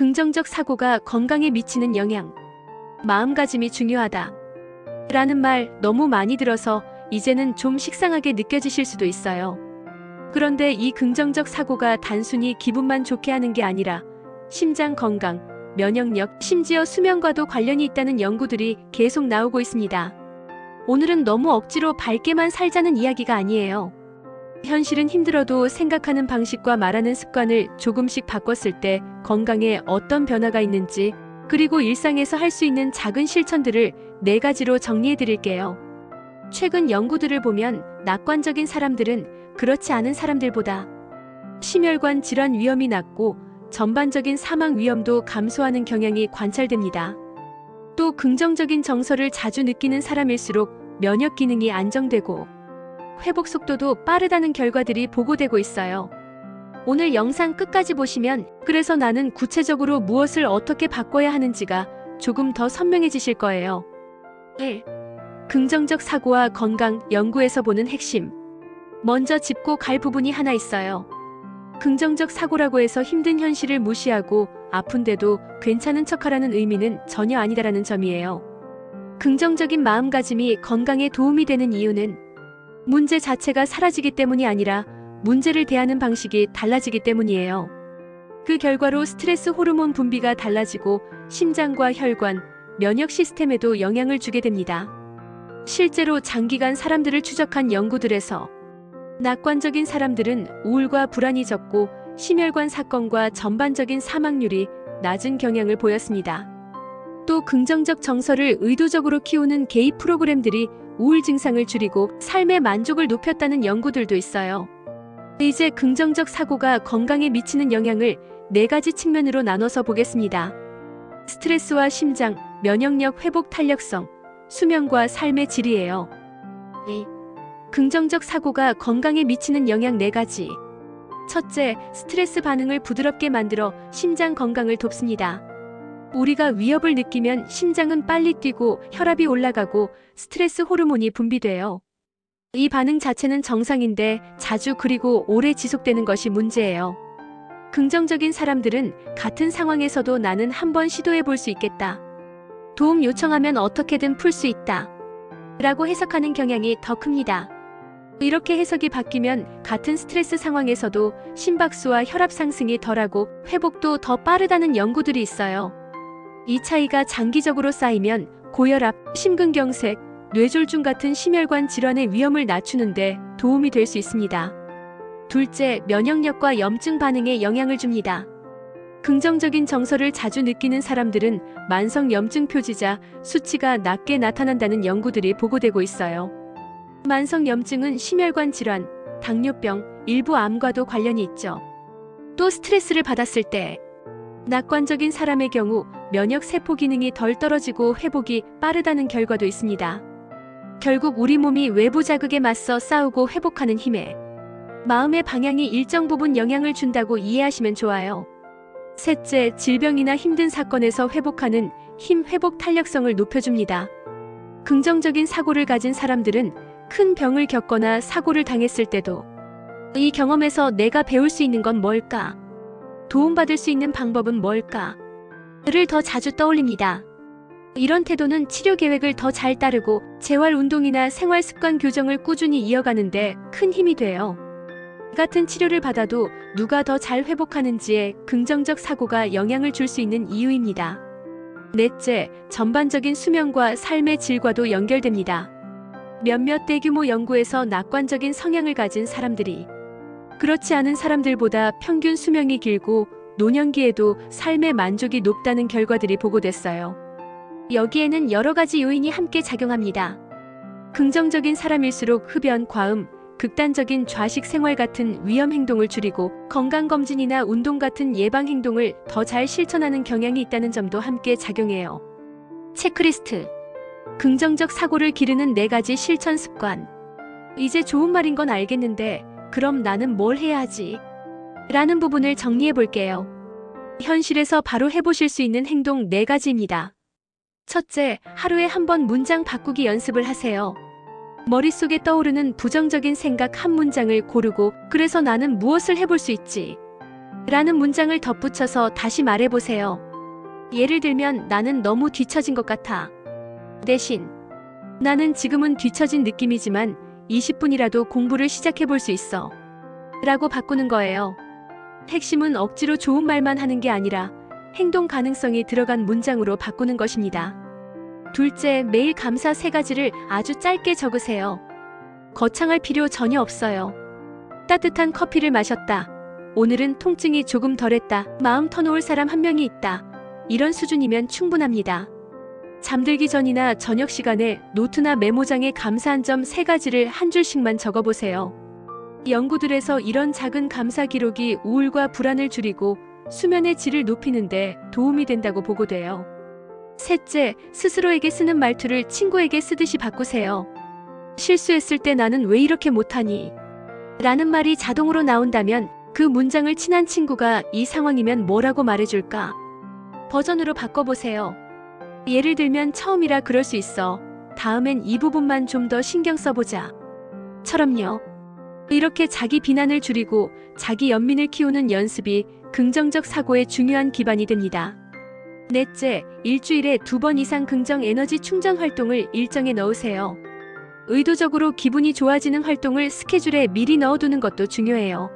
긍정적 사고가 건강에 미치는 영향. 마음가짐이 중요하다. 라는 말 너무 많이 들어서 이제는 좀 식상하게 느껴지실 수도 있어요. 그런데 이 긍정적 사고가 단순히 기분만 좋게 하는 게 아니라 심장 건강, 면역력, 심지어 수면과도 관련이 있다는 연구들이 계속 나오고 있습니다. 오늘은 너무 억지로 밝게만 살자는 이야기가 아니에요. 현실은 힘들어도 생각하는 방식과 말하는 습관을 조금씩 바꿨을 때 건강에 어떤 변화가 있는지, 그리고 일상에서 할 수 있는 작은 실천들을 4가지로 정리해 드릴게요. 최근 연구들을 보면 낙관적인 사람들은 그렇지 않은 사람들보다 심혈관 질환 위험이 낮고 전반적인 사망 위험도 감소하는 경향이 관찰됩니다. 또 긍정적인 정서를 자주 느끼는 사람일수록 면역 기능이 안정되고 회복 속도도 빠르다는 결과들이 보고되고 있어요. 오늘 영상 끝까지 보시면 그래서 나는 구체적으로 무엇을 어떻게 바꿔야 하는지가 조금 더 선명해지실 거예요. 1. 긍정적 사고와 건강 연구에서 보는 핵심. 먼저 짚고 갈 부분이 하나 있어요. 긍정적 사고라고 해서 힘든 현실을 무시하고 아픈데도 괜찮은 척하라는 의미는 전혀 아니다라는 점이에요. 긍정적인 마음가짐이 건강에 도움이 되는 이유는 문제 자체가 사라지기 때문이 아니라 문제를 대하는 방식이 달라지기 때문이에요. 그 결과로 스트레스 호르몬 분비가 달라지고 심장과 혈관, 면역 시스템에도 영향을 주게 됩니다. 실제로 장기간 사람들을 추적한 연구들에서 낙관적인 사람들은 우울과 불안이 적고 심혈관 사건과 전반적인 사망률이 낮은 경향을 보였습니다. 또 긍정적 정서를 의도적으로 키우는 개입 프로그램들이 우울 증상을 줄이고 삶의 만족을 높였다는 연구들도 있어요. 이제 긍정적 사고가 건강에 미치는 영향을 4가지 측면으로 나눠서 보겠습니다. 스트레스와 심장, 면역력 회복 탄력성, 수면과 삶의 질이에요. 2. 긍정적 사고가 건강에 미치는 영향 4가지. 첫째, 스트레스 반응을 부드럽게 만들어 심장 건강을 돕습니다. 우리가 위협을 느끼면 심장은 빨리 뛰고 혈압이 올라가고 스트레스 호르몬이 분비돼요. 이 반응 자체는 정상인데 자주 그리고 오래 지속되는 것이 문제예요. 긍정적인 사람들은 같은 상황에서도 나는 한번 시도해 볼 수 있겠다. 도움 요청하면 어떻게든 풀 수 있다. 라고 해석하는 경향이 더 큽니다. 이렇게 해석이 바뀌면 같은 스트레스 상황에서도 심박수와 혈압 상승이 덜하고 회복도 더 빠르다는 연구들이 있어요. 이 차이가 장기적으로 쌓이면 고혈압, 심근경색, 뇌졸중 같은 심혈관 질환의 위험을 낮추는데 도움이 될 수 있습니다. 둘째, 면역력과 염증 반응에 영향을 줍니다. 긍정적인 정서를 자주 느끼는 사람들은 만성 염증 표지자 수치가 낮게 나타난다는 연구들이 보고되고 있어요. 만성 염증은 심혈관 질환, 당뇨병, 일부 암과도 관련이 있죠. 또 스트레스를 받았을 때 낙관적인 사람의 경우 면역 세포 기능이 덜 떨어지고 회복이 빠르다는 결과도 있습니다. 결국 우리 몸이 외부 자극에 맞서 싸우고 회복하는 힘에 마음의 방향이 일정 부분 영향을 준다고 이해하시면 좋아요. 셋째, 질병이나 힘든 사건에서 회복하는 힘 회복 탄력성을 높여줍니다. 긍정적인 사고를 가진 사람들은 큰 병을 겪거나 사고를 당했을 때도 이 경험에서 내가 배울 수 있는 건 뭘까? 도움받을 수 있는 방법은 뭘까? 를 더 자주 떠올립니다. 이런 태도는 치료 계획을 더 잘 따르고 재활 운동이나 생활 습관 교정을 꾸준히 이어가는데 큰 힘이 돼요. 같은 치료를 받아도 누가 더 잘 회복하는지에 긍정적 사고가 영향을 줄 수 있는 이유입니다. 넷째, 전반적인 수면과 삶의 질과도 연결됩니다. 몇몇 대규모 연구에서 낙관적인 성향을 가진 사람들이 그렇지 않은 사람들보다 평균 수명이 길고 노년기에도 삶의 만족이 높다는 결과들이 보고됐어요. 여기에는 여러 가지 요인이 함께 작용합니다. 긍정적인 사람일수록 흡연, 과음, 극단적인 좌식 생활 같은 위험 행동을 줄이고 건강검진이나 운동 같은 예방 행동을 더 잘 실천하는 경향이 있다는 점도 함께 작용해요. 체크리스트. 긍정적 사고를 기르는 4가지 실천 습관. 이제 좋은 말인 건 알겠는데 그럼 나는 뭘 해야 하지? 라는 부분을 정리해 볼게요. 현실에서 바로 해보실 수 있는 행동 4가지입니다. 첫째, 하루에 한 번 문장 바꾸기 연습을 하세요. 머릿속에 떠오르는 부정적인 생각 한 문장을 고르고 그래서 나는 무엇을 해볼 수 있지? 라는 문장을 덧붙여서 다시 말해보세요. 예를 들면 나는 너무 뒤처진 것 같아. 대신 나는 지금은 뒤처진 느낌이지만 20분이라도 공부를 시작해볼 수 있어. 라고 바꾸는 거예요. 핵심은 억지로 좋은 말만 하는 게 아니라 행동 가능성이 들어간 문장으로 바꾸는 것입니다. 둘째, 매일 감사 3가지를 아주 짧게 적으세요. 거창할 필요 전혀 없어요. 따뜻한 커피를 마셨다. 오늘은 통증이 조금 덜했다. 마음 터놓을 사람 한 명이 있다. 이런 수준이면 충분합니다. 잠들기 전이나 저녁 시간에 노트나 메모장에 감사한 점 3가지를 한 줄씩만 적어보세요. 연구들에서 이런 작은 감사 기록이 우울과 불안을 줄이고 수면의 질을 높이는데 도움이 된다고 보고돼요. 셋째, 스스로에게 쓰는 말투를 친구에게 쓰듯이 바꾸세요. 실수했을 때 나는 왜 이렇게 못하니? 라는 말이 자동으로 나온다면 그 문장을 친한 친구가 이 상황이면 뭐라고 말해줄까? 버전으로 바꿔보세요. 예를 들면 처음이라 그럴 수 있어. 다음엔 이 부분만 좀 더 신경 써보자. 처럼요. 이렇게 자기 비난을 줄이고 자기 연민을 키우는 연습이 긍정적 사고의 중요한 기반이 됩니다. 넷째, 일주일에 2번 이상 긍정 에너지 충전 활동을 일정에 넣으세요. 의도적으로 기분이 좋아지는 활동을 스케줄에 미리 넣어두는 것도 중요해요.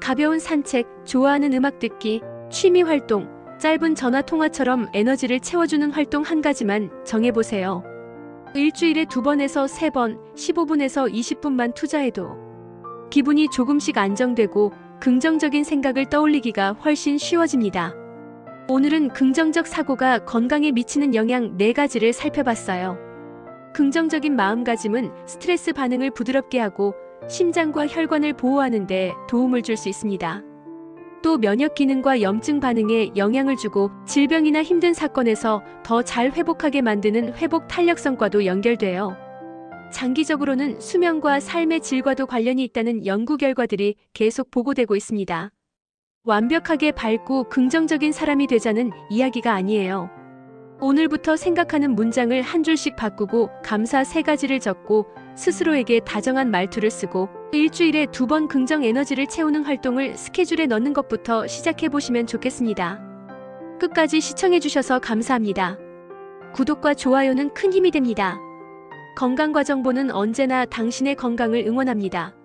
가벼운 산책, 좋아하는 음악 듣기, 취미 활동, 짧은 전화 통화처럼 에너지를 채워주는 활동 한 가지만 정해보세요. 일주일에 2번에서 3번, 15분에서 20분만 투자해도 기분이 조금씩 안정되고 긍정적인 생각을 떠올리기가 훨씬 쉬워집니다. 오늘은 긍정적 사고가 건강에 미치는 영향 4가지를 살펴봤어요. 긍정적인 마음가짐은 스트레스 반응을 부드럽게 하고 심장과 혈관을 보호하는 데 도움을 줄 수 있습니다. 또 면역 기능과 염증 반응에 영향을 주고 질병이나 힘든 사건에서 더 잘 회복하게 만드는 회복 탄력성과도 연결돼요. 장기적으로는 수면과 삶의 질과도 관련이 있다는 연구 결과들이 계속 보고되고 있습니다. 완벽하게 밝고 긍정적인 사람이 되자는 이야기가 아니에요. 오늘부터 생각하는 문장을 한 줄씩 바꾸고 감사 3가지를 적고 스스로에게 다정한 말투를 쓰고 일주일에 2번 긍정 에너지를 채우는 활동을 스케줄에 넣는 것부터 시작해보시면 좋겠습니다. 끝까지 시청해주셔서 감사합니다. 구독과 좋아요는 큰 힘이 됩니다. 건강과 정보는 언제나 당신의 건강을 응원합니다.